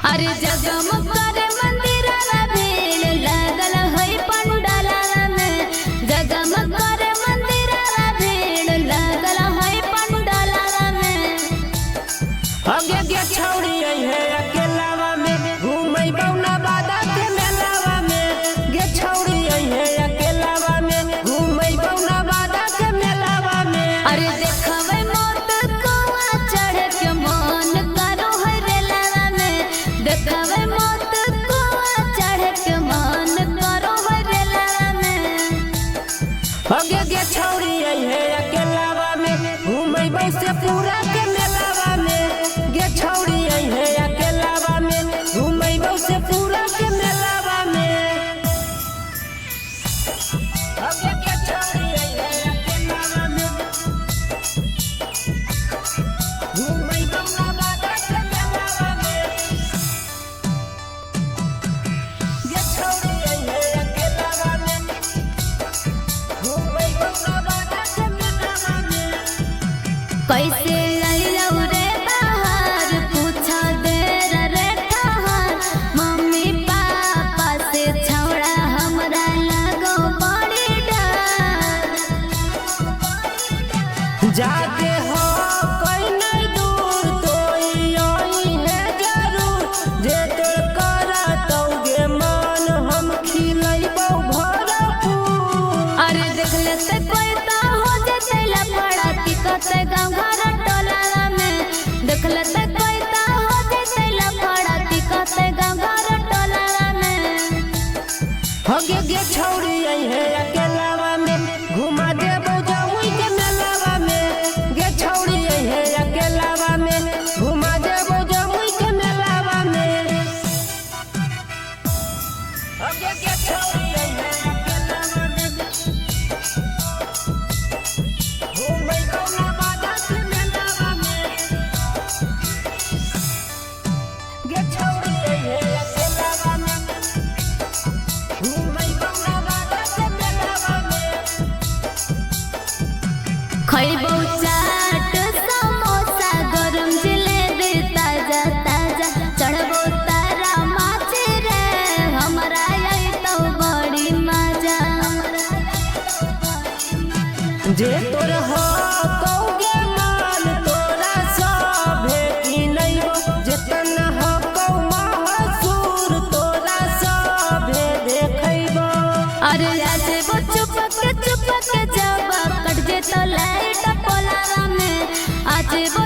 अरे जगमग करे मंदिरवा भीड़ लागल है पंडालवा में, जगमग करे मंदिरवा भीड़ लागल है पंडालवा में। आगे के छौड़ी है अकेलावा में घूमै बौना बादा के मेलावा में, गे छौड़ी है अकेलावा में घूमै बौना बादा के मेलावा में। अरे देखबै मौत कौआ चढ़ के मन करो है रेलावा में, देखबै मौत कौआ चढ़ के मन करो है रेलावा में। आगे के छौड़ी है अकेलावा में घूमै से पूरा के मेलावा में, गे छौड़ी है अकेलावा में घूमै से पूरा के मेलावा में। आगे के छौड़ी है अकेलावा में घूमै बौना बादा के मेलावा में, गे छौड़ी है अकेलावा में घूमै बौना बादा के मेलावा में। कैसे अइलौ रे बाहर पूछा देर रे ठहर, मम्मी पापा से छौड़ा हमरा लगो बड़ी डर। जाते हो कोई नहीं दूर तो आई है जरूर, जे तोर करतौगे मन हम खिलैबौ भरपूर। अरे देख लेते कोई तो हो जते लफड़ा टिकते गाँव घर टोला में, देख लेते कोई तो हो जते लफड़ा टिकते गाँव घर टोला में। हगे गे छौड़ी है अकेलावा में घुमा देबौ जामुई के मेलावा में, गे छौड़ी है अकेलावा में घुमा देबौ जामुई के मेलावा में। हगे गे छौड़ी है अकेलावा में घुमै बौना बादा के मेलावा में, गे छौड़ी है अकेलावा में घूमै बौना बादा के मेलावा में। खैबौ चाट समोसा गरम जिलेबी ताजा ताजा, चढ़बौ तारा माछ रे हमरा अइतौ बड़ी मजा। जे तोर हो कौगे माल तोरा सभे किनैबो, जेतन हो कौ महसूर तोरा सभे देखैबो। अरे आजेबो चुप के जब कट जेतो लाइट पोलावा में, आजेबो